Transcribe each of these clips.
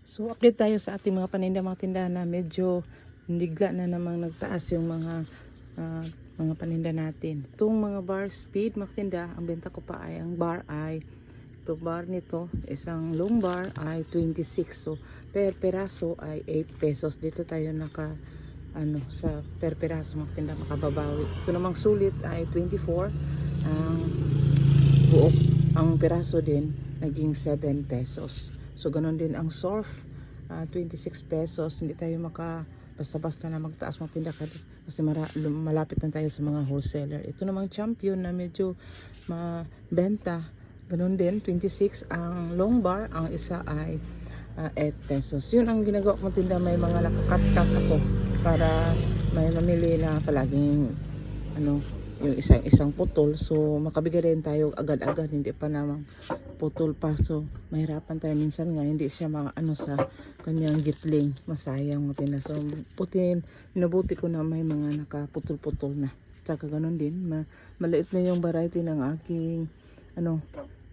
So update tayo sa ating mga paninda mga tindahan na medyo bigla na namang nagtaas yung ah, mga paninda natin. Itong mga bar speed mga tinda, ang benta ko pa ay ang bar ay ito bar nito, isang long bar ay 26. So per peraso ay 8 pesos. Dito tayo naka sa per peraso mga tinda makababawi. Ito namang sulit ay 24. Ang buok ang peraso din naging 7 pesos. So ganun din ang surf, 26 pesos. Hindi tayo basta-basta na magtaas mga tinda kasi malapit na tayo sa mga wholesaler. Ito namang champion na medyo mabenta. Ganun din 26 ang long bar, ang isa ay 8 pesos. Yun ang ginagawa ko tinda, may mga nakakat-cut ako para may mamili na palaging yung isang putol, so makabigay rin tayo agad-agad, hindi pa naman putol pa, so mahirapan tayo minsan nga hindi siya sa kanyang gitling, masayang mo tinda. So minabuti ko na may mga nakaputol-putol na, tsaka ganun din maliit na yung variety ng aking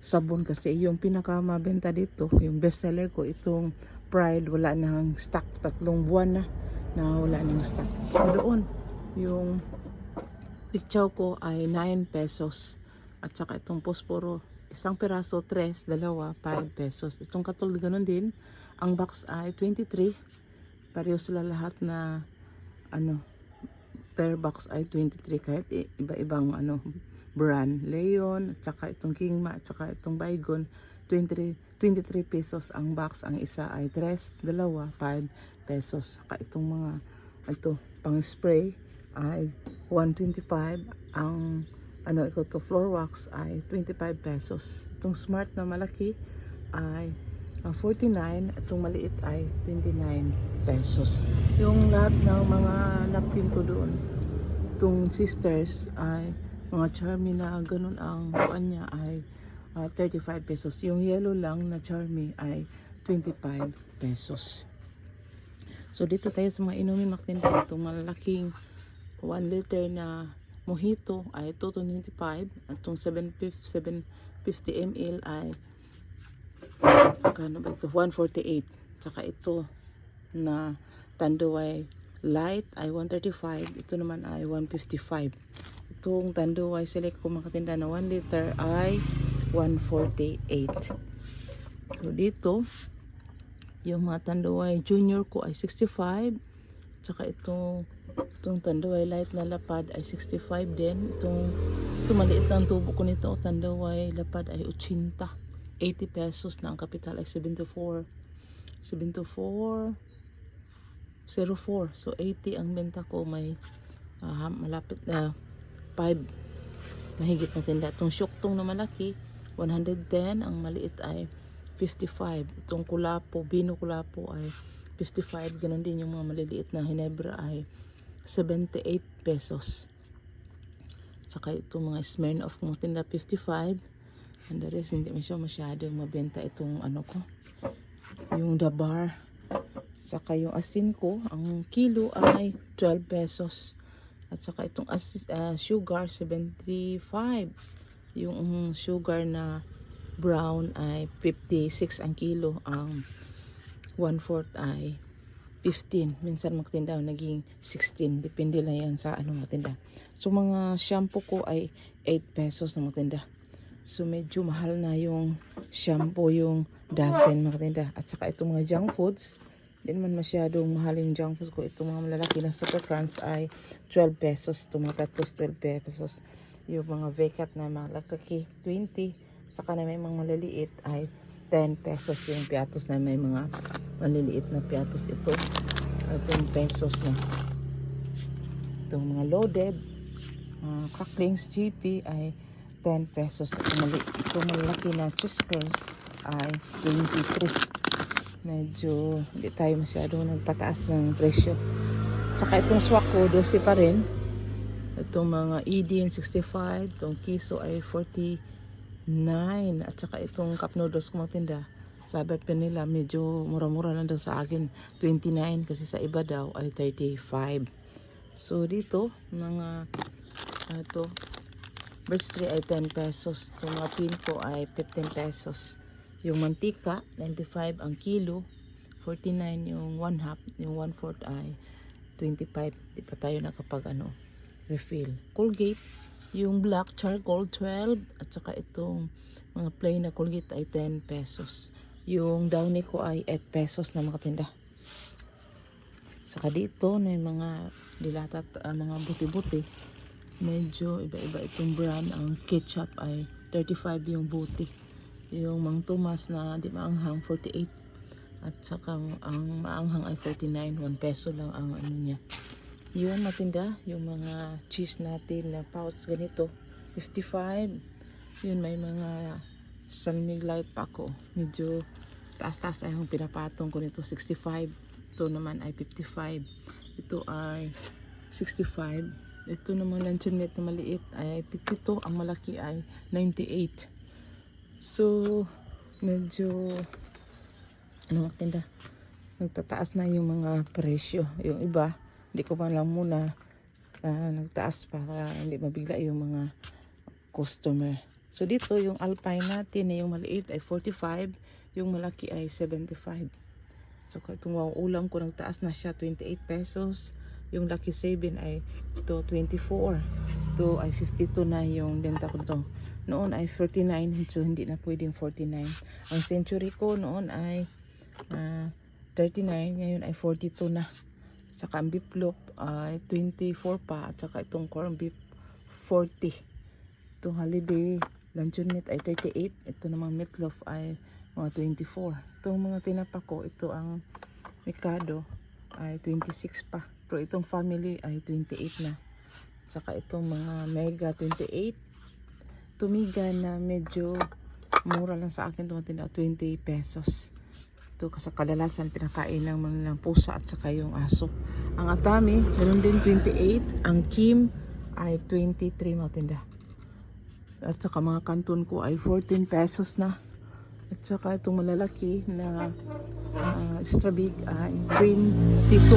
sabon, kasi yung pinakamabenta dito, yung best seller ko, itong Pride, wala nang stock, 3 buwan na wala nang stock. Doon yung Picture ko ay 9 pesos. At saka itong posporo, isang peraso, 3, dalawa, 5 pesos. Itong katulad ganun din, ang box ay 23. Pareho sila lahat na per box ay 23, kahit iba-ibang brand. Leon, at saka itong Kingma, at saka itong Baygon, 23 pesos ang box. Ang isa ay 3, dalawa, 5 pesos. Saka itong mga pang spray ay 125. Ang ito floor wax ay 25 pesos. Itong smart na malaki ay 49. Itong maliit ay 29 pesos. Yung lahat ng mga napkin ko doon, itong sisters ay mga Charmy na ganun, ang niya ay 35 pesos. Yung yellow lang na Charmy ay 25 pesos. So dito tayo sa mga inumin makinda. Itong malalaking 1 liter na mojito ay 225. At itong 750 ml ay kano ba ito, 148. Tsaka ito na Tanduay light ay 135. Ito naman ay 155. Itong Tanduay select ko makatinda na 1 liter ay 148. So dito yung mga Tanduay junior ko ay 65. Tsaka itong Tanduay light na lapad ay 65 din. Itong maliit lang tubo ko nito, Tanduay lapad ay 80. 80 pesos na ang kapital ay 74. 04. So 80 ang benta ko. May malapit na 5 mahigit na tinda. Itong syuktong na malaki 110, ang maliit ay 55. Itong kulapo, Bino Kulapo ay 55. Ganon din yung mga maliliit na Hinebra ay 78 pesos. Saka itong mga Smirnoff kung tinda 55. And the rest hindi masyadong mabenta. Itong ko, yung The Bar. Saka yung asin ko, ang kilo ay 12 pesos. At saka itong sugar 75. Yung sugar na brown ay 56 ang kilo. Ang 1/4 ay 15. Minsan magtinda naging 16. Depende lang yan sa magtinda. So mga shampoo ko ay 8 pesos na magtinda. So medyo mahal na yung shampoo, yung dozen magtinda. At saka itong mga junk foods, hindi naman masyadong mahal yung junk foods ko. Itong mga malalaki na Super Crunch ay 12 pesos. Itong mga tatos 12 pesos. Yung mga vekat na malaki 20. Saka na may mga maliliit ay 10 pesos. Yung piatos na may mga maliliit na piatos, ito ay 10 pesos na. Itong mga loaded cracklings GP ay 10 pesos. Itong malaki na cheese curls ay 23. Medyo hindi tayo masyadong nagpataas ng presyo. Saka itong swak ko 12 pa rin. Itong mga Edin 65. Itong Kiso ay 49. At saka itong cup noodles ko matinda, sabi pa nila medyo mura-mura lang daw sa akin, 29, kasi sa iba daw ay 35. So dito mga ito birch tree ay 10 pesos. Yung mga pin ko ay 15 pesos. Yung mantika 95 ang kilo. 49 yung 1 half, yung 1/4 ay 25. Di pa tayo nakapag refill. Colgate, yung black charcoal 12 at saka itong mga plain na Colgate ay 10 pesos. Yung Downy ko ay 8 pesos na makatinda. Saka dito na yung mga dilata at mga buti-buti. Medyo iba-iba itong brand. Ang ketchup ay 35 yung buti. Yung Mang Tomas na di maanghang 48. At saka ang maanghang ay 49. 1 peso lang ang niya. Yun matinda, yung mga cheese natin na pouch ganito, 55. Yun may mga San Mig Light pa ako. Medyo taas-taas ay yung pinapatong ko nito, 65. Ito naman ay 55. Ito ay 65. Ito naman luncheon meat na maliit ay 52. Ang malaki ay 98. So, medyo matinda. Nagtataas na yung mga presyo. Yung iba, hindi ko man lang muna nagtaas para hindi mabigla yung mga customer. So dito yung Alpine natin yung maliit ay 45, yung malaki ay 75. So itong ulam ko nagtaas na siya 28 pesos. Yung Lucky 7 ay ito 24. Ito ay 52 na yung benta ko dito. Noon ay 49, so hindi na pwedeng 49. Ang Century ko noon ay 39, ngayon ay 42 na. Saka ang beef loaf ay 24 pa at saka itong corn beef 40. Itong holiday luncheon meat ay 38. Ito namang meatloaf ay mga 24. Itong mga tinapa ko, ito ang Mikado ay 26 pa. Pero itong family ay 28 na. Saka itong mga mega 28. Tumiga na medyo mura lang sa akin tumatinda 20 pesos. Ito kasi kadalasan pinakain ng mga pusa at saka yung aso. Ang Atami, meron din 28. Ang Kim ay 23 matinda. At saka mga kanton ko ay 14 pesos na. At saka itong malalaki na extra big ay 22.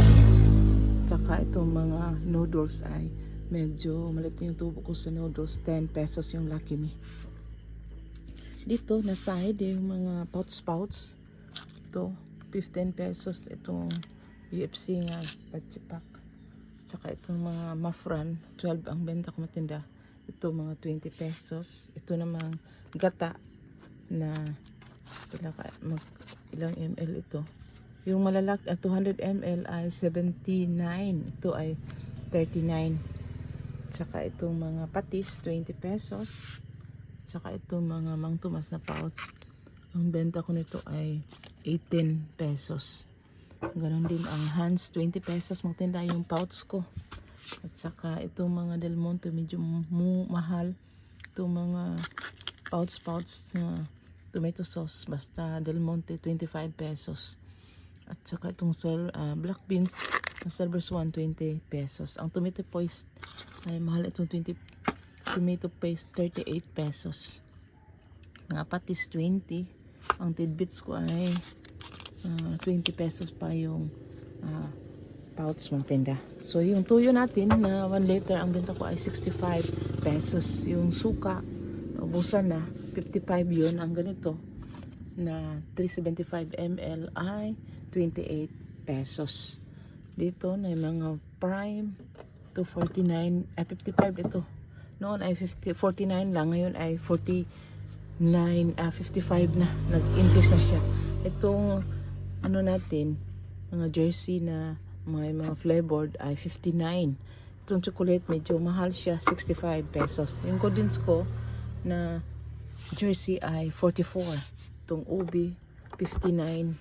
At saka itong mga noodles ay medyo maliit yung tubo ko sa noodles. 10 pesos yung Lucky Me. Dito na side yung mga pouch. Ito 15 pesos. Itong UFC nga pachipak. Saka itong mga mafran 12 ang benta ko matinda. Ito mga 20 pesos. Ito namang gata na ilang ml ito. Yung malalaki 200 ml ay 79. Ito ay 39. Saka itong mga patis 20 pesos. Saka itong mga Mang Tomas na pouch. Ang benta ko nito ay 18 pesos. Ganon din ang Hans 20 pesos magtinda yung pouch ko. At saka itong mga Del Monte medyo mahal. Itong mga pouch na tomato sauce basta Del Monte 25 pesos. At saka itong black beans na Silver Swan 20 pesos. Ang tomato paste ay mahal itong tomato paste 38 pesos. Mga patis 20. Ang tidbits ko ay 20 pesos pa yung pouch magtinda. So yung tuyo natin na 1 liter ang benta ko ay 65 pesos. Yung suka ubusan na 55 yun. Ang ganito na 375 ml ay 28 pesos. Dito na yung mga prime to 49 ay 55 ito. Noon ay 49 lang, ngayon ay 55 na. Nag-increase na siya. Itong natin, mga jersey na mga flavored ay 59. Itong chocolate medyo mahal siya, 65 pesos. Yung Godins ko na jersey ay 44. Itong ubi 59.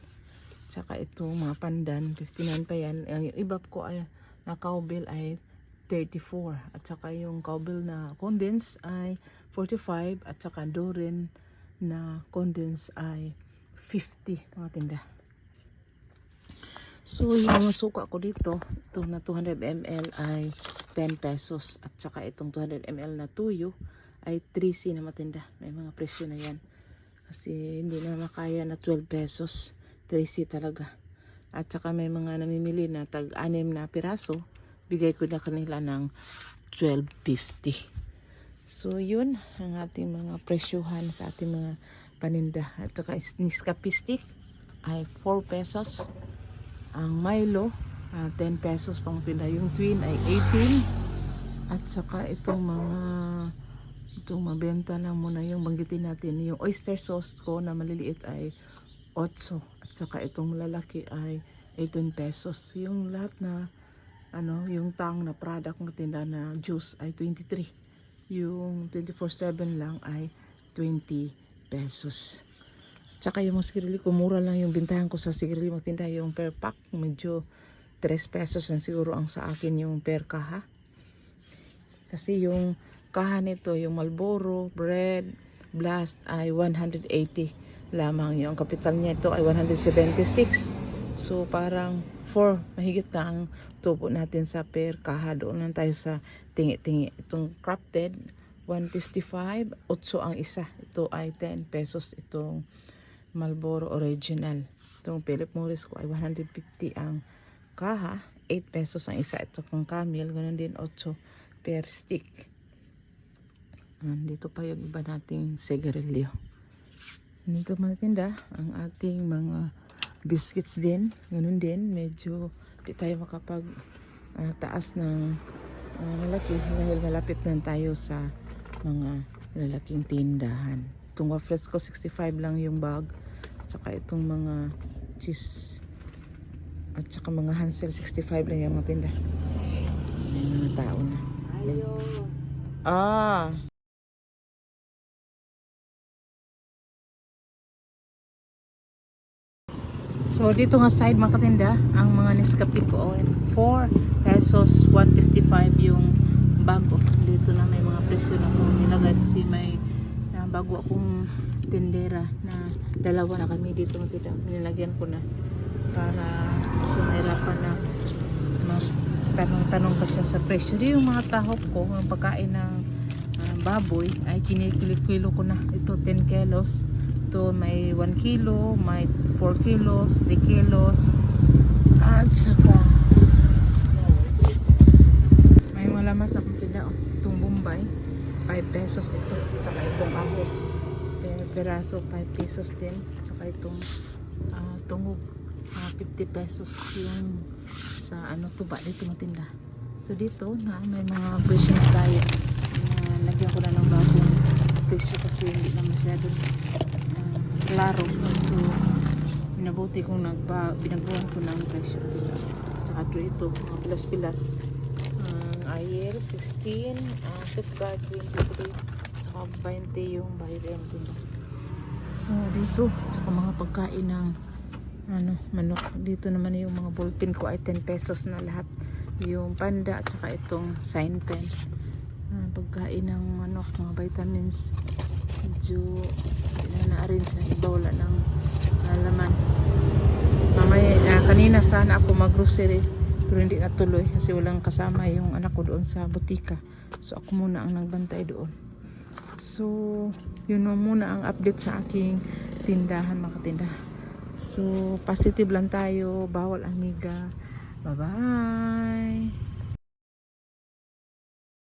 Saka itong mga pandan 59 pa yan. Yung iba ko ay na cowbell ay 34. At saka yung cowbell na condense ay 45. At saka Doren na condense ay 50 mga tinda. So yung suka ko dito, ito na 200 ml ay 10 pesos. At saka itong 200 ml na tuyo ay 3C na matinda. May mga presyo na yan. Kasi hindi na makaya na 12 pesos. 3C talaga. At saka may mga namimili na tag-6 na piraso. Bigay ko na kanila ng 12.50. So yun ang ating mga presyohan sa ating mga paninda. At saka Nescafe stick ay 4 pesos. Ang Milo 10 pesos pang tinda. Yung Twin ay 18. At saka itong mabenta na muna yung banggitin natin. Yung oyster sauce ko na maliliit ay 8. At saka itong lalaki ay 18 pesos. Yung lahat na yung tang na product ng tinda na juice ay 23. Yung 24/7 lang ay 20 pesos. Tsaka yung mga sigarilyo ko, mura lang yung bintahan ko sa sigarilyo magtinda. Yung per pack, medyo 3 pesos na siguro ang sa akin yung per kaha. Kasi yung kaha nito, yung Marlboro, Bread, Blast ay 180 lamang. Yung kapital niya ito ay 176. So parang 4 mahigit na ang tubo natin sa per kaha. Doon lang tayo sa tingi-tingi. Itong crafted 155, 8 ang isa. Ito ay 10 pesos. Itong Marlboro Original. Itong Philip Morris ko ay 150 ang kaha. 8 pesos ang isa. Ito kung Camel, ganun din 8 per stick. Dito pa yung iba nating sigarilyo. Dito matinda ang ating mga biscuits din. Ganun din, medyo di tayo makapag taas ng malaki dahil malapit na tayo sa mga lalaking tindahan. Itong waffles ko 65 lang yung bag. At saka itong mga cheese at saka mga Hansel 65 lang yung mga tinda. May mga tao na. So dito nga side mga katinda, ang mga Nescafe ko 4 pesos 155 yung bago. Dito na may mga presyo na kung nilagay kasi may bago akong tindera na dalawa na kami dito mga katinda. Nilagyan ko na para so mahirapan na tanong-tanong pa siya sa presyo. Di yung mga tahok ko, yung pagkain ng baboy ay kinikilo ko na. Ito 10 kilos. Ito may 1 kilo, may 4 kilos, 3 kilos. At saka may mga lamas akong tinda. Itong Bombay 5 pesos ito. Saka itong ahos peraso 5 pesos din. Saka itong tungog 50 pesos yung sa tuba dito matinda. So dito na may mga presyo tayo. Lagyan ko na ng bagong presyo kasi hindi na masyadong klaro. So minabuti kong binagbuhan ko ng presyo dito. Tsaka ito mga pilas-pilas. Ayer 16, Safeguard 23, tsaka 20 yung bayad din. So dito, tsaka mga pagkain ng manok. Dito naman yung mga ballpen ko ay 10 pesos na lahat. Yung panda at saka itong sign pen. Pagkain ng manok, mga vitamins. Medyo na-arrange sa iba, wala ng laman. Kanina sana ako mag-grocery pero hindi natuloy kasi walang kasama yung anak ko doon sa butika. So ako muna ang nagbantay doon. So yun muna ang update sa aking tindahan mga katinda. So positive lang tayo, bawal amiga. Bye bye.